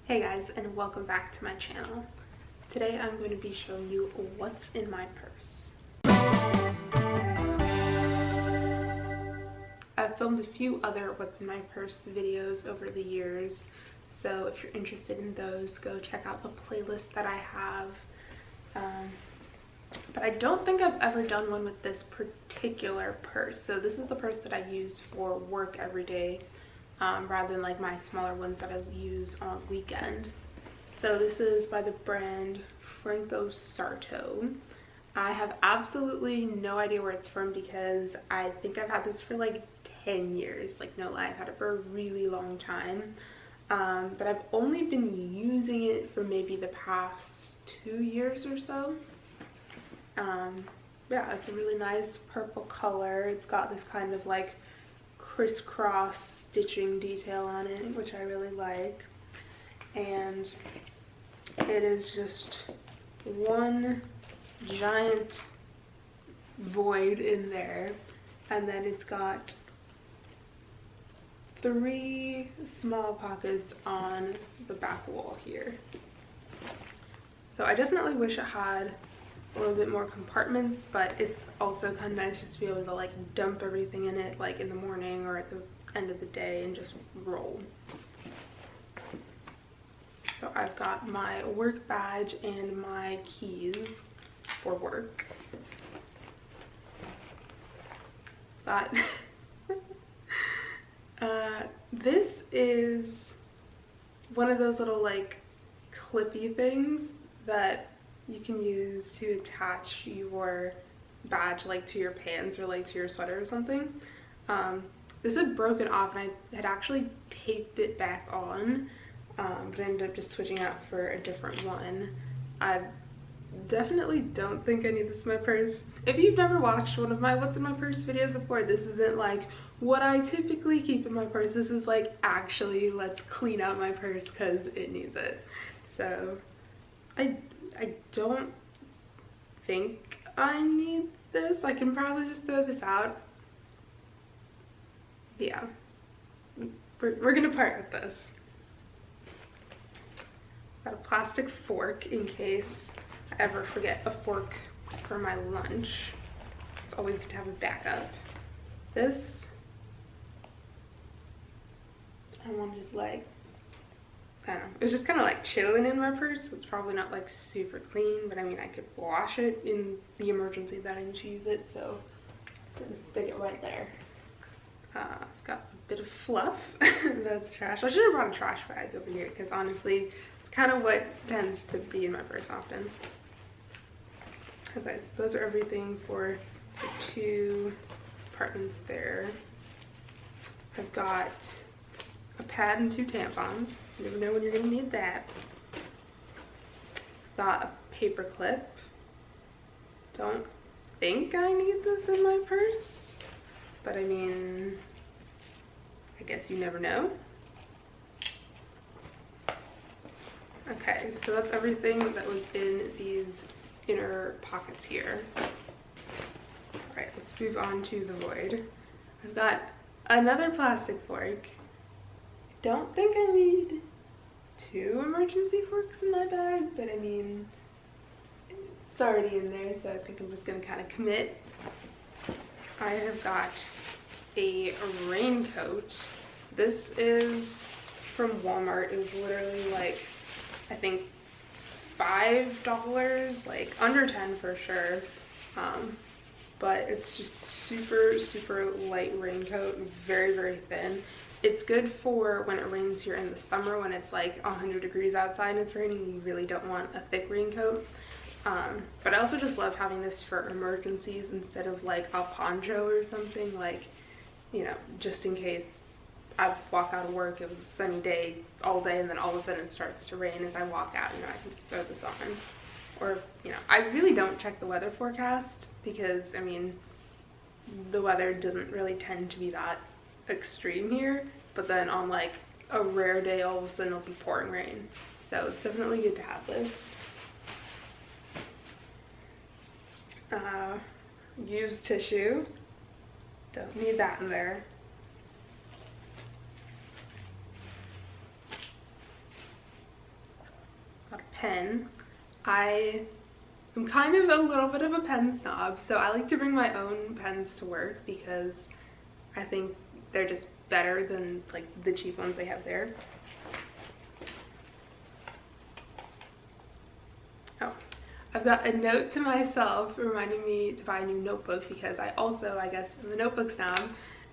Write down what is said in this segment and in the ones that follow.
Hey guys, and welcome back to my channel. Today I'm going to be showing you what's in my purse. I've filmed a few other what's in my purse videos over the years, so if you're interested in those, go check out the playlist that I have. But I don't think I've ever done one with this particular purse. So this is the purse that I use for work every day. Rather than like my smaller ones that I use on weekend. So this is by the brand Franco Sarto. I have absolutely no idea where it's from because I think I've had this for like 10 years. Like, no lie, I've had it for a really long time. But I've only been using it for maybe the past 2 years or so. Yeah, it's a really nice purple color. It's got this kind of like crisscross stitching detail on it, which I really like, and it is just one giant void in there, and then it's got 3 small pockets on the back wall here. So I definitely wish it had a little bit more compartments, but it's also kind of nice just to be able to like dump everything in it like in the morning or at the end of the day and just roll. So I've got my work badge and my keys for work. But this is one of those little like clippy things that you can use to attach your badge like to your pants or like to your sweater or something. This had broken off and I had actually taped it back on, but I ended up just switching out for a different one. I definitely don't think I need this in my purse. If you've never watched one of my what's in my purse videos before, this isn't like what I typically keep in my purse. This is like, actually, let's clean out my purse because it needs it. So I don't think I need this. I can probably just throw this out. Yeah, we're gonna part with this. Got a plastic fork in case I ever forget a fork for my lunch. It's always good to have a backup. This, I want to just like, I don't know, it was just kind of like chilling in my purse, so it's probably not like super clean, but I mean I could wash it in the emergency that I need to use it, so I'm just gonna stick it right there. I've got a bit of fluff. That's trash. I should have brought a trash bag over here because honestly it's kind of what tends to be in my purse often. Okay, so those are everything for the 2 compartments there. I've got a pad and 2 tampons. You never know when you're gonna need that. Got a paper clip. Don't think I need this in my purse, but I mean, I guess you never know. Okay, so that's everything that was in these inner pockets here. All right, let's move on to the void. I've got another plastic fork. Don't think I need 2 emergency forks in my bag, but I mean, it's already in there, so I think I'm just gonna kind of commit. I have got a raincoat. This is from Walmart. It was literally like, I think $5, like under 10 for sure. But it's just super light raincoat, very thin. It's good for when it rains here in the summer when it's like 100 degrees outside and it's raining. You really don't want a thick raincoat. But I also just love having this for emergencies instead of like a poncho or something, like, you know, just in case I walk out of work, it was a sunny day all day and then all of a sudden it starts to rain as I walk out, you know, I can just throw this on. Or, you know, I really don't check the weather forecast because, I mean, the weather doesn't really tend to be that extreme here, but then on like a rare day all of a sudden it'll be pouring rain. So it's definitely good to have this. Used tissue, don't need that in there. pen. I am kind of a little bit of a pen snob, so I like to bring my own pens to work because I think they're just better than like the cheap ones they have there. Oh, I've got a note to myself reminding me to buy a new notebook because I also, I guess, am a notebook snob,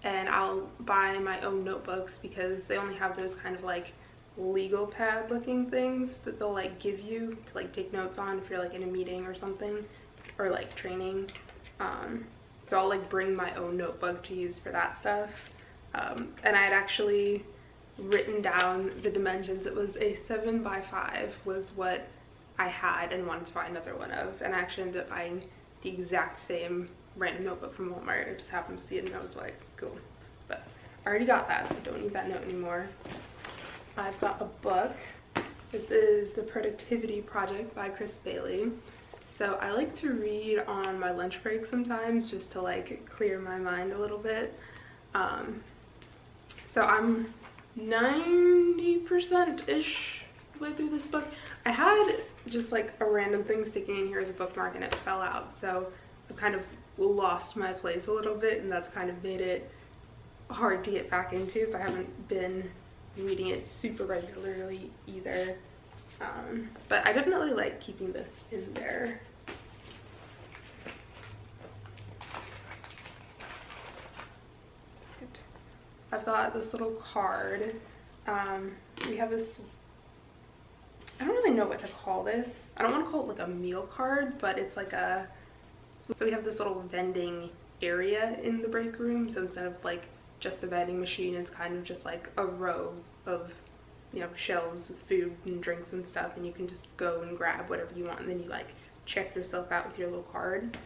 and I'll buy my own notebooks because they only have those kind of like legal pad looking things that they'll like give you to like take notes on if you're like in a meeting or something, or like training. So I'll like bring my own notebook to use for that stuff. And I had actually written down the dimensions. It was a 7x5 was what I had and wanted to buy another one of, and I actually ended up buying the exact same random notebook from Walmart. I just happened to see it and I was like, cool. But I already got that, so I don't need that note anymore. I've got a book. This is The Productivity Project by Chris Bailey. So I like to read on my lunch break sometimes just to like clear my mind a little bit. So I'm 90%-ish way through this book. I had just like a random thing sticking in here as a bookmark and it fell out, so I've kind of lost my place a little bit, and that's kind of made it hard to get back into, so I haven't been reading it super regularly either. But I definitely like keeping this in there. I've got this little card. We have this, I don't really know what to call this. I don't want to call it like a meal card, but it's like a, so we have this little vending area in the break room. So instead of like just a vending machine, it's kind of just like a row of, you know, shelves of food and drinks and stuff, and you can just go and grab whatever you want, and then you like check yourself out with your little card.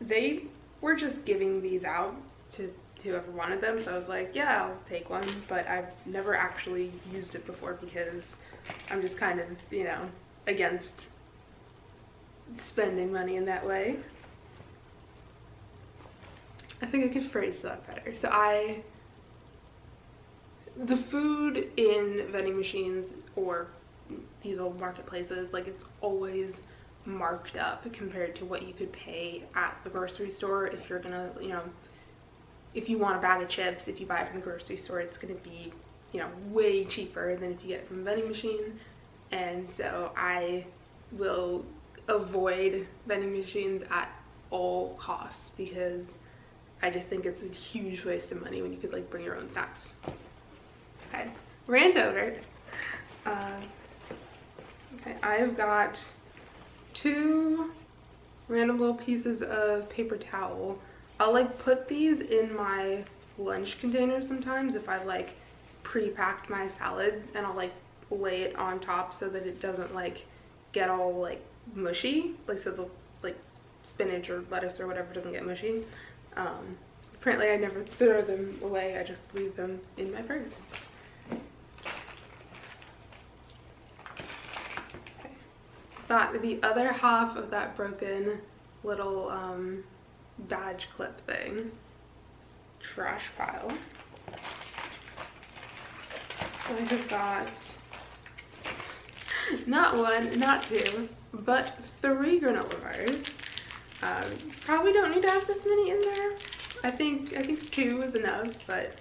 They were just giving these out to whoever wanted them, so I was like, yeah, I'll take one, but I've never actually used it before because I'm just kind of, you know, against spending money in that way. I think I could phrase that better. So the food in vending machines or these old marketplaces, like, it's always marked up compared to what you could pay at the grocery store. If you're gonna, you know, if you want a bag of chips, if you buy it from the grocery store, it's gonna be, you know, way cheaper than if you get it from a vending machine. And so I will avoid vending machines at all costs because I just think it's a huge waste of money when you could like bring your own snacks. Okay, rant over. Okay, I've got 2 random little pieces of paper towel. I'll like put these in my lunch container sometimes if I've like pre-packed my salad, and I'll like lay it on top so that it doesn't like get all like mushy, like so the like spinach or lettuce or whatever doesn't get mushy. Apparently I never throw them away, I just leave them in my purse. Okay. Thought the other half of that broken little badge clip thing, trash pile. I have got not 1, not 2, but 3 granola bars. Probably don't need to have this many in there. I think 2 is enough, but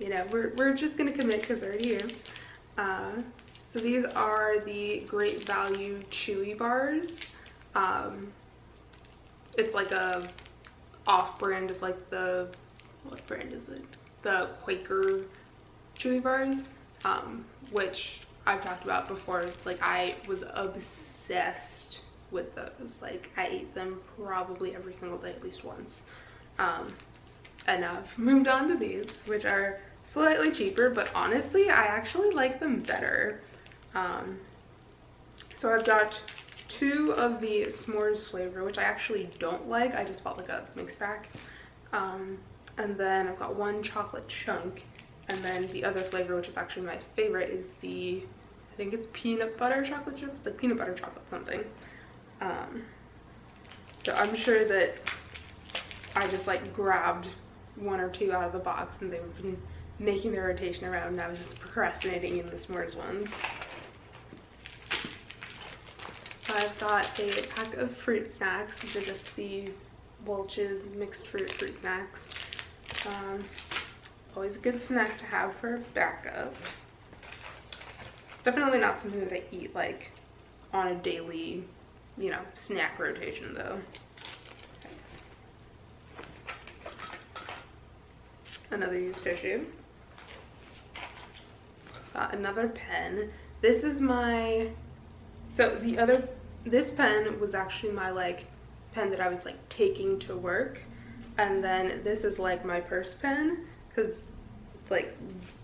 you know, we're just gonna commit because they're here. So these are the Great Value Chewy bars. It's like a off-brand of like the, what brand is it? The Quaker Chewy bars, which I've talked about before. Like, I was obsessed with those. Like, I ate them probably every single day at least once. And I've moved on to these, which are slightly cheaper, but honestly I actually like them better. So I've got 2 of the s'mores flavor, which I actually don't like. I just bought like a mix pack. And then I've got 1 chocolate chunk, and then the other flavor, which is actually my favorite, is the, I think it's peanut butter chocolate chip. It's like peanut butter chocolate something. So I'm sure that I just like grabbed 1 or 2 out of the box, and they've been making their rotation around, and I was just procrastinating in the s'mores ones. I've got a pack of fruit snacks. These are just the Welch's mixed fruit snacks. Always a good snack to have for backup. It's definitely not something that I eat like on a daily, you know, snack rotation though. Another used tissue. Got another pen. This is my, this pen was actually my like pen that I was like taking to work, and then this is like my purse pen, because like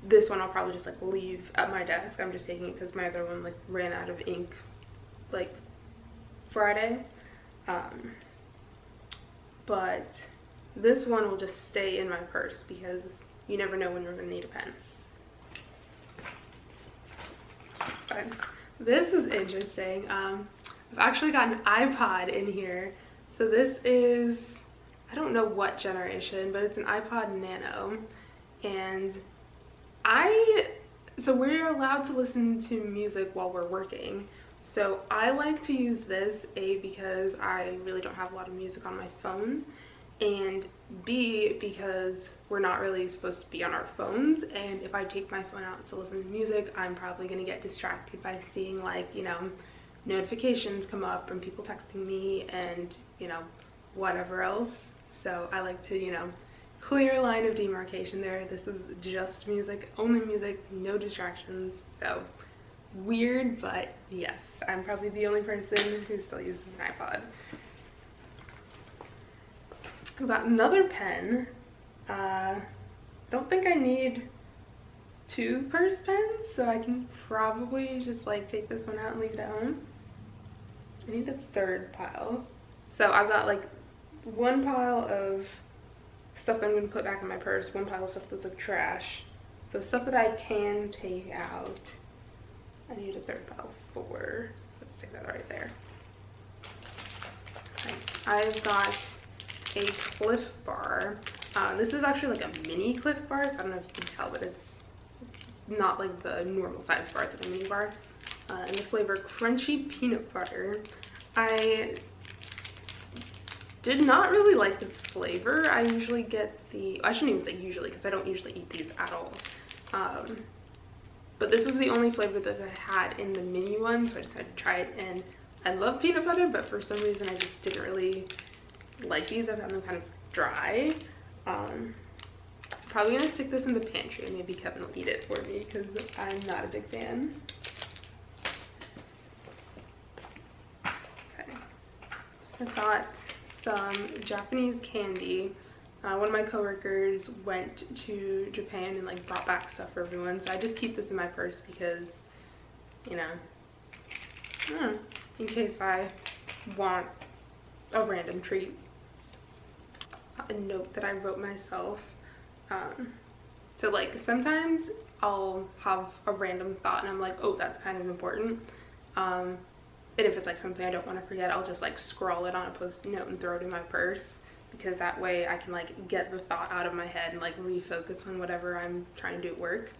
this one I'll probably just like leave at my desk. I'm just taking it because my other one like ran out of ink like Friday, but this one will just stay in my purse because you never know when you're gonna need a pen. But this is interesting. I've actually got an iPod in here. So this is, I don't know what generation, but it's an iPod Nano. And so we're allowed to listen to music while we're working. So I like to use this, A, because I really don't have a lot of music on my phone, and B, because we're not really supposed to be on our phones, and if I take my phone out to listen to music, I'm probably going to get distracted by seeing like, you know, notifications come up and people texting me and, you know, whatever else. So I like to, you know, clear line of demarcation there. This is just music, only music, no distractions. So weird, but yes, I'm probably the only person who still uses an iPod. I've got another pen. Don't think I need 2 purse pens, so I can probably just like take this one out and leave it at home. I need a third pile. So I've got like one pile of stuff that I'm gonna put back in my purse, one pile of stuff that's like trash. So stuff that I can take out, I need a third pile for. So let's stick that right there. Okay. I've got a Cliff Bar. This is actually like a mini Cliff Bar, so I don't know if you can tell, but it's not like the normal size bar, it's like a mini bar. And the flavor Crunchy Peanut Butter. I did not really like this flavor. I usually get the, I shouldn't even say usually, because I don't usually eat these at all. But this was the only flavor that I had in the mini one, so I decided to try it. And I love peanut butter, but for some reason I just didn't really like these. I found them kind of dry. Probably gonna stick this in the pantry and maybe Kevin will eat it for me because I'm not a big fan. Okay, I've got some Japanese candy. One of my coworkers went to Japan and like brought back stuff for everyone, so I just keep this in my purse because, you know, in case I want a random treat. A note that I wrote myself. So like sometimes I'll have a random thought and I'm like, oh, that's kind of important. And if it's like something I don't want to forget, I'll just like scroll it on a post-it note and throw it in my purse, because that way I can like get the thought out of my head and like refocus on whatever I'm trying to do at work.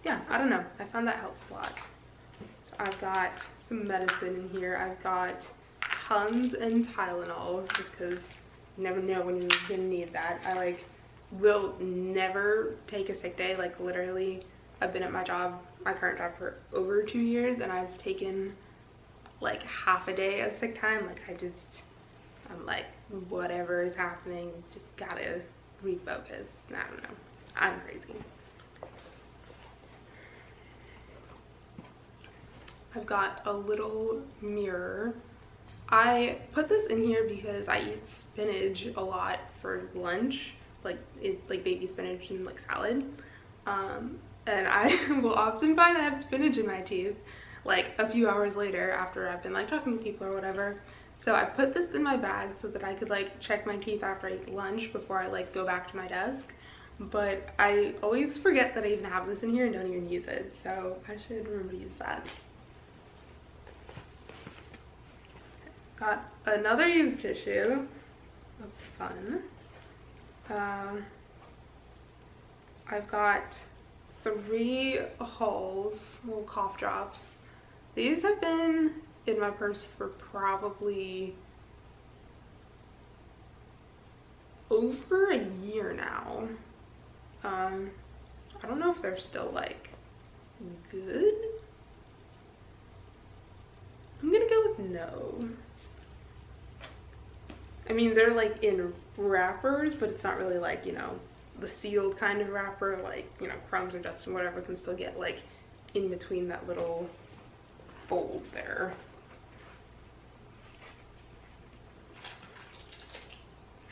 Yeah, I don't know. I found that helps a lot. So I've got some medicine in here. I've got Tums and Tylenol, just because you never know when you're gonna need that. I like will never take a sick day. Like literally, I've been at my current job for over 2 years, and I've taken like half a day of sick time. Like I'm like, whatever is happening, just gotta refocus. I don't know, I'm crazy. I've got a little mirror. I put this in here because I eat spinach a lot for lunch, like baby spinach and like salad. And I will often find I have spinach in my teeth like a few hours later after I've been like talking to people or whatever. So I put this in my bag so that I could like check my teeth after I eat lunch before I like go back to my desk. But I always forget that I even have this in here and don't even use it. So I should remember to use that. Got another used tissue. That's fun. I've got 3 Halls, little cough drops. These have been in my purse for probably over a year now. I don't know if they're still like good. I'm gonna go with no. I mean, they're like in wrappers, but it's not really like, you know, the sealed kind of wrapper, like, you know, crumbs or dust and whatever can still get like in between that little fold there.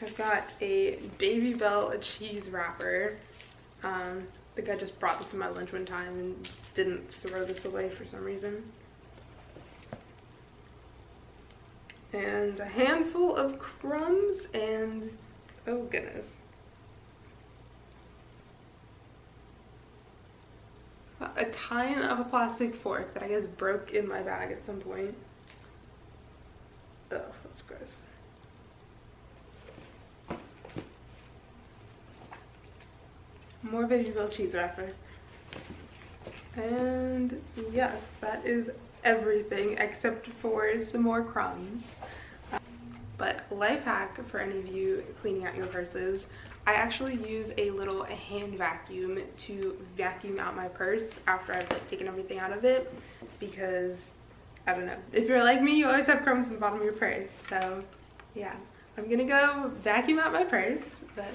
I've got a Baby Bell cheese wrapper. I think I just brought this in my lunch one time and just didn't throw this away for some reason. And a handful of crumbs and, oh goodness, a ton of a plastic fork that I guess broke in my bag at some point. Oh, that's gross. More Baby Bell cheese wrapper. And yes, that is everything except for some more crumbs. But life hack for any of you cleaning out your purses, I actually use a little hand vacuum to vacuum out my purse after I've like taken everything out of it, because I don't know, if you're like me, you always have crumbs in the bottom of your purse. So yeah, I'm gonna go vacuum out my purse. But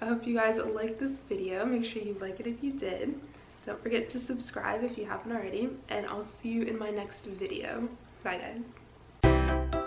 I hope you guys liked this video. Make sure you like it if you did. Don't forget to subscribe if you haven't already, and I'll see you in my next video. Bye guys.